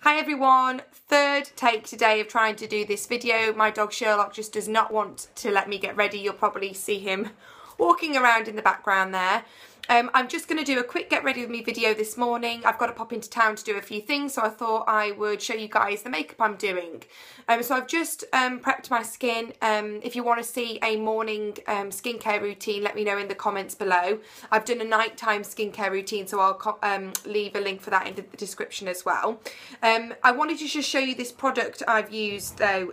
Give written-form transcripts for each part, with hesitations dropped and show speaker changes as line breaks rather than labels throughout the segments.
Hi everyone, third take today of trying to do this video. My dog Sherlock just does not want to let me get ready. You'll probably see him walking around in the background there. I'm just going to do a quick get ready with me video this morning. I've got to pop into town to do a few things, so I thought I would show you guys the makeup I'm doing. So I've just prepped my skin. If you want to see a morning skincare routine, let me know in the comments below. I've done a nighttime skincare routine, so I'll leave a link for that in the description as well. I wanted to just show you this product I've used though.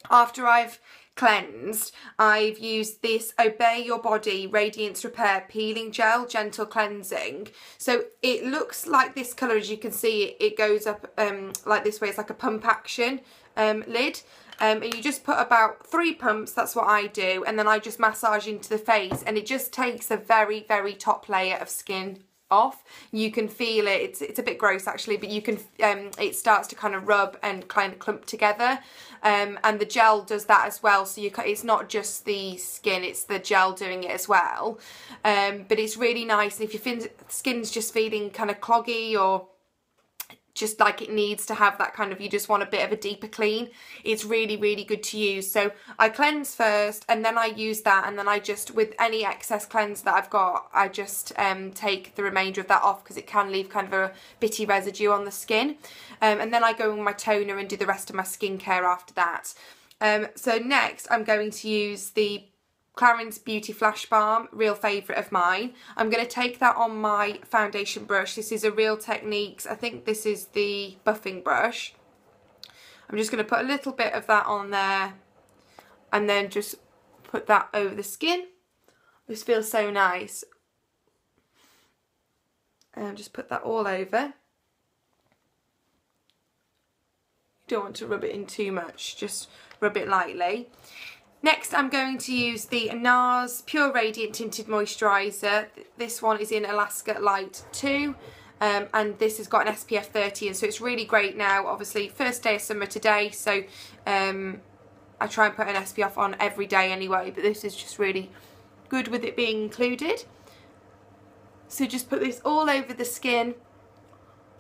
After I've cleansed, I've used this Obey Your Body Radiance Repair Peeling Gel Gentle Cleansing. So it looks like this colour, as you can see. It goes up like this way. It's like a pump action lid. And you just put about 3 pumps, that's what I do, and then I just massage into the face, and it just takes a very, very top layer of skin off. You can feel it. It's a bit gross actually, but you can it starts to kind of rub and kind of clump together, and the gel does that as well. So it's not just the skin, it's the gel doing it as well. But it's really nice, and if your skin's just feeling kind of cloggy or just like it needs to have that kind of, you just want a bit of a deeper clean, it's really, really good to use. So I cleanse first, and then I use that, and then I just, with any excess cleanse that I've got, I just take the remainder of that off, because it can leave kind of a bitty residue on the skin. And then I go with my toner and do the rest of my skincare after that. So next I'm going to use the Clarins Beauty Flash Balm, real favourite of mine. I'm going to take that on my foundation brush. This is a Real Techniques, I think this is the buffing brush. I'm just going to put a little bit of that on there, and then just put that over the skin. This feels so nice. And just put that all over. You don't want to rub it in too much, just rub it lightly. Next I'm going to use the Nars Pure Radiant Tinted Moisturiser. This one is in Alaska Light 2, and this has got an SPF 30, and so it's really great now. Obviously first day of summer today, so I try and put an SPF on every day anyway, but this is just really good with it being included. So just put this all over the skin.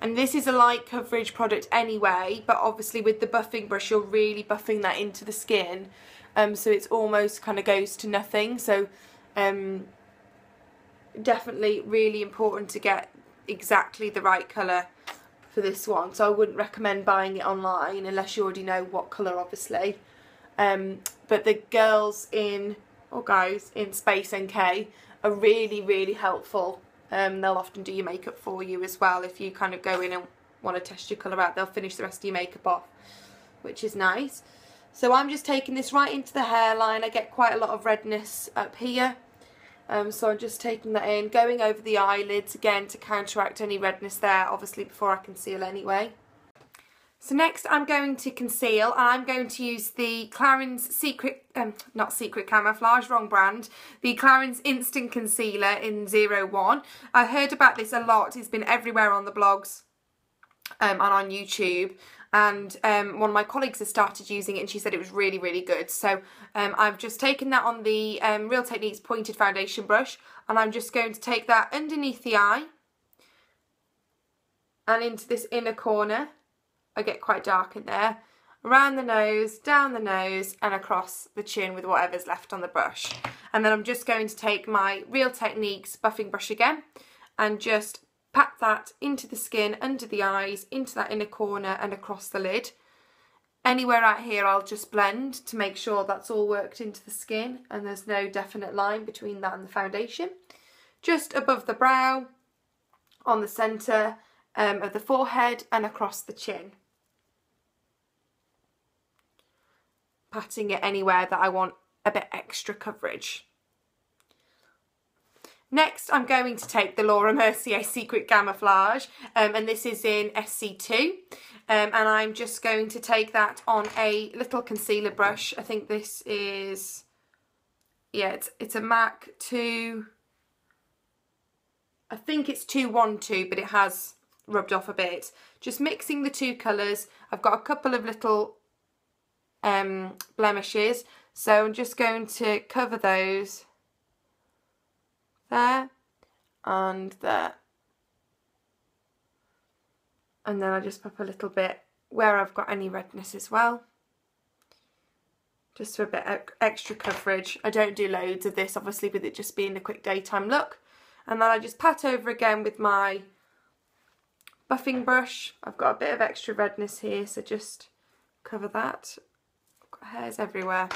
And this is a light coverage product anyway, but obviously with the buffing brush you're really buffing that into the skin. So it's almost kind of goes to nothing. So definitely really important to get exactly the right colour for this one. So I wouldn't recommend buying it online unless you already know what colour, obviously. But the girls in, or guys in Space NK are really, really helpful. They'll often do your makeup for you as well. If you kind of go in and want to test your colour out, they'll finish the rest of your makeup off, which is nice. So I'm just taking this right into the hairline. I get quite a lot of redness up here. So I'm just taking that in, going over the eyelids again to counteract any redness there, obviously before I conceal anyway. So next I'm going to conceal, and I'm going to use the Clarins not Secret Camouflage, wrong brand, the Clarins Instant Concealer in 01. I heard about this a lot. It's been everywhere on the blogs and on YouTube. And one of my colleagues has started using it, and she said it was really, really good. So I've just taken that on the Real Techniques pointed foundation brush, and I'm just going to take that underneath the eye and into this inner corner. I get quite dark in there. Around the nose, down the nose, and across the chin with whatever's left on the brush. And then I'm just going to take my Real Techniques buffing brush again and just pat that into the skin, under the eyes, into that inner corner and across the lid. Anywhere out here I'll just blend to make sure that's all worked into the skin and there's no definite line between that and the foundation. Just above the brow, on the centre of the forehead and across the chin. Patting it anywhere that I want a bit extra coverage. Next I'm going to take the Mercier Secret Camouflage, and this is in SC2, and I'm just going to take that on a little concealer brush. I think this is, yeah, it's a MAC 2, I think it's 212, but it has rubbed off a bit. Just mixing the two colours. I've got a couple of little blemishes, so I'm just going to cover those there and there. And then I just pop a little bit where I've got any redness as well. Just for a bit extra coverage. I don't do loads of this, obviously, with it just being a quick daytime look. And then I just pat over again with my buffing brush. I've got a bit of extra redness here, so just cover that. I've got hairs everywhere.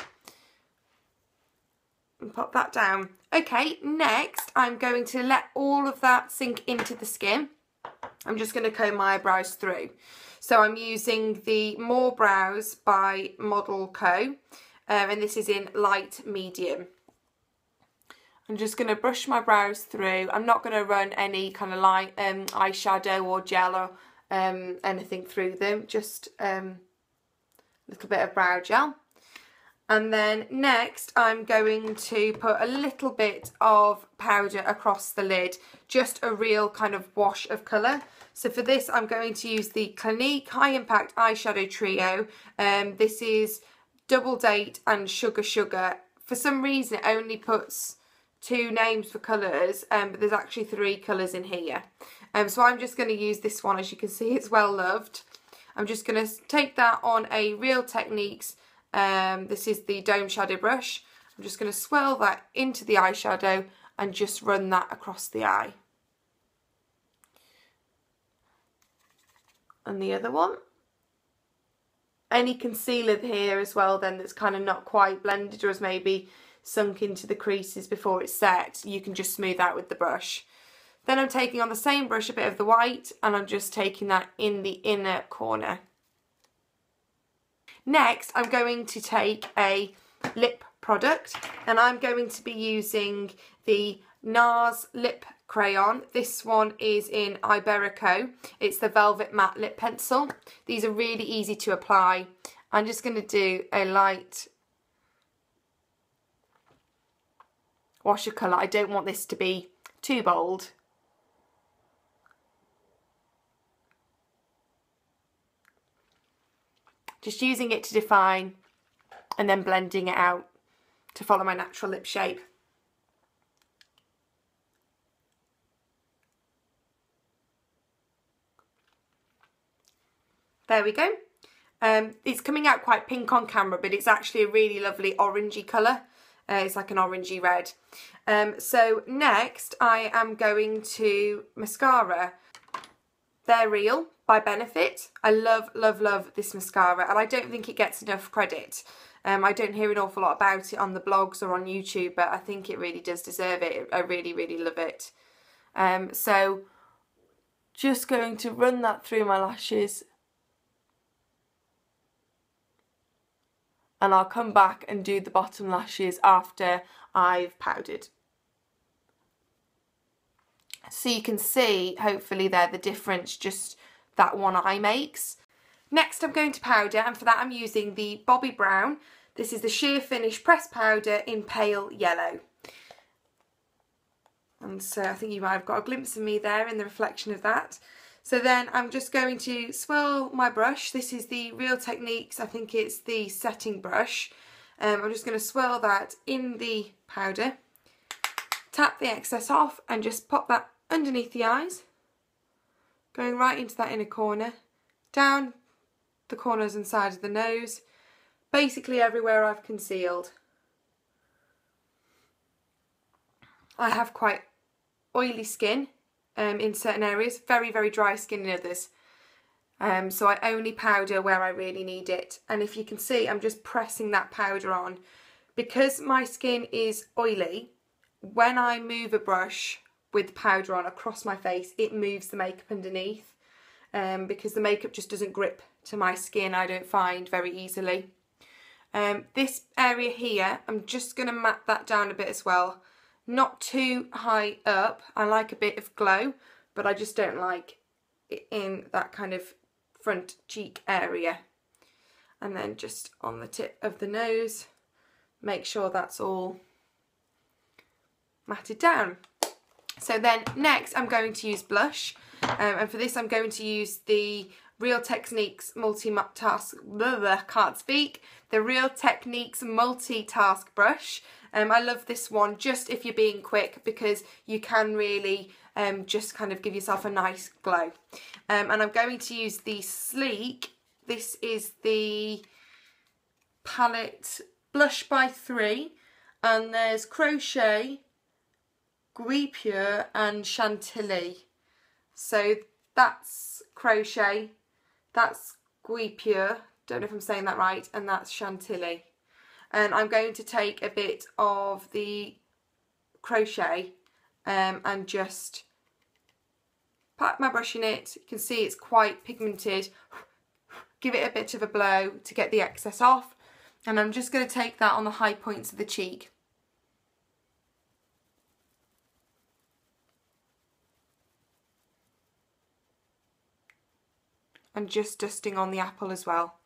And pop that down. Okay, next I'm going to let all of that sink into the skin. I'm just going to comb my eyebrows through. So I'm using the More Brows by Model Co. And this is in light medium. I'm just going to brush my brows through. I'm not going to run any kind of light eyeshadow or gel or anything through them. Just a little bit of brow gel. And then next I'm going to put a little bit of powder across the lid. Just a real kind of wash of colour. So for this I'm going to use the Clinique High Impact Eyeshadow Trio. This is Double Date and Sugar Sugar. For some reason it only puts 2 names for colours, but there's actually 3 colours in here. So I'm just going to use this one. As you can see, it's well loved. I'm just going to take that on a Real Techniques. This is the Dome Shadow Brush. I'm just going to swirl that into the eyeshadow and just run that across the eye. And the other one. Any concealer here as well then that's kind of not quite blended or has maybe sunk into the creases before it's set, you can just smooth out with the brush. Then I'm taking on the same brush a bit of the white and I'm just taking that in the inner corner. Next I'm going to take a lip product and I'm going to be using the Nars lip crayon. This one is in Iberico. It's the Velvet Matte Lip Pencil. These are really easy to apply. I'm just going to do a light wash of colour. I don't want this to be too bold. Just using it to define and then blending it out to follow my natural lip shape. There we go. It's coming out quite pink on camera, but it's actually a really lovely orangey colour. It's like an orangey red. So next I am going to mascara. They're Real by Benefit. I love, love, love this mascara and I don't think it gets enough credit. I don't hear an awful lot about it on the blogs or on YouTube, but I think it really does deserve it. I really, really love it. So just going to run that through my lashes. And I'll come back and do the bottom lashes after I've powdered. So you can see, hopefully there, the difference just that one eye makes. Next I'm going to powder, and for that I'm using the Bobbi Brown. This is the Sheer Finish Pressed Powder in Pale Yellow. And so I think you might have got a glimpse of me there in the reflection of that. So then I'm just going to swirl my brush. This is the Real Techniques, I think it's the setting brush. I'm just going to swirl that in the powder, tap the excess off and just pop that underneath the eyes, going right into that inner corner, down the corners and sides of the nose, basically everywhere I've concealed. I have quite oily skin. In certain areas, very, very dry skin in others. So I only powder where I really need it. And if you can see, I'm just pressing that powder on. Because my skin is oily, when I move a brush with powder on across my face, it moves the makeup underneath. Because the makeup just doesn't grip to my skin, I don't find, very easily. This area here, I'm just going to mat that down a bit as well. Not too high up. I like a bit of glow, but I just don't like it in that kind of front cheek area. And then just on the tip of the nose, make sure that's all matted down. So then next I'm going to use blush, and for this I'm going to use the Real Techniques Multitask brush. I love this one just if you're being quick, because you can really just kind of give yourself a nice glow. And I'm going to use the Sleek. This is the palette Blush by 3, and there's Crochet, Gris Pure and Chantilly. So that's Crochet, that's Gris Pure, don't know if I'm saying that right, and that's Chantilly. And I'm going to take a bit of the Crochet and just pat my brush in it. You can see it's quite pigmented. Give it a bit of a blow to get the excess off, and I'm just going to take that on the high points of the cheek. And just dusting on the apple as well.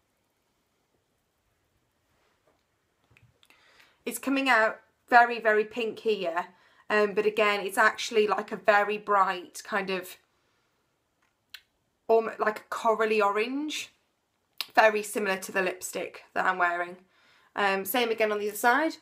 It's coming out very, very pink here, but again, it's actually like a very bright kind of, almost like a corally orange, very similar to the lipstick that I'm wearing. Same again on the other side.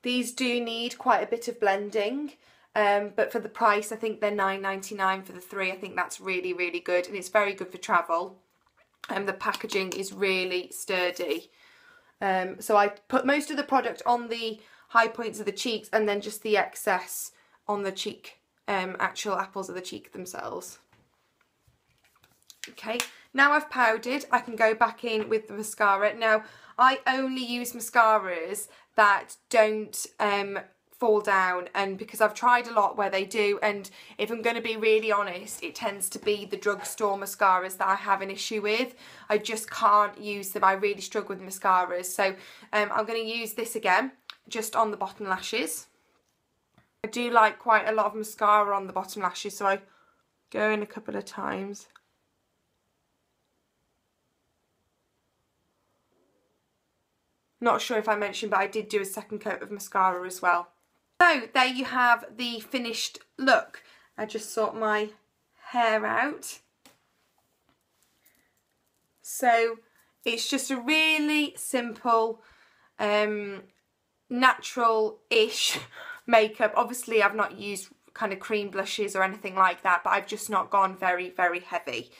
These do need quite a bit of blending, but for the price, I think they're £9.99 for the 3. I think that's really, really good, and it's very good for travel. The packaging is really sturdy. So I put most of the product on the high points of the cheeks, and then just the excess on the cheek, actual apples of the cheek themselves. Okay, now I've powdered, I can go back in with the mascara. Now, I only use mascaras that don't fall down, and because I've tried a lot where they do, and if I'm going to be really honest, it tends to be the drugstore mascaras that I have an issue with. I just can't use them. I really struggle with mascaras. So I'm going to use this again, just on the bottom lashes. I do like quite a lot of mascara on the bottom lashes, so I go in a couple of times. Not sure if I mentioned, but I did do a second coat of mascara as well. So there you have the finished look. I just sort my hair out. So it's just a really simple, natural-ish makeup. Obviously I've not used kind of cream blushes or anything like that, but I've just not gone very, very heavy.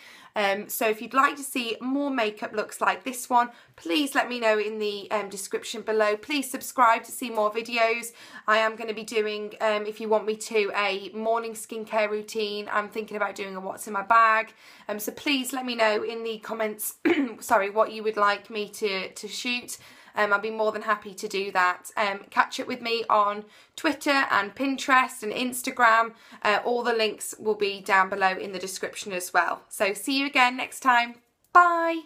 So if you'd like to see more makeup looks like this one, please let me know in the description below. Please subscribe to see more videos. I am going to be doing, if you want me to, a morning skincare routine. I'm thinking about doing a what's in my bag. So please let me know in the comments, sorry, what you would like me to shoot. I'll be more than happy to do that. Catch up with me on Twitter and Pinterest and Instagram. All the links will be down below in the description as well. So see you again next time. Bye!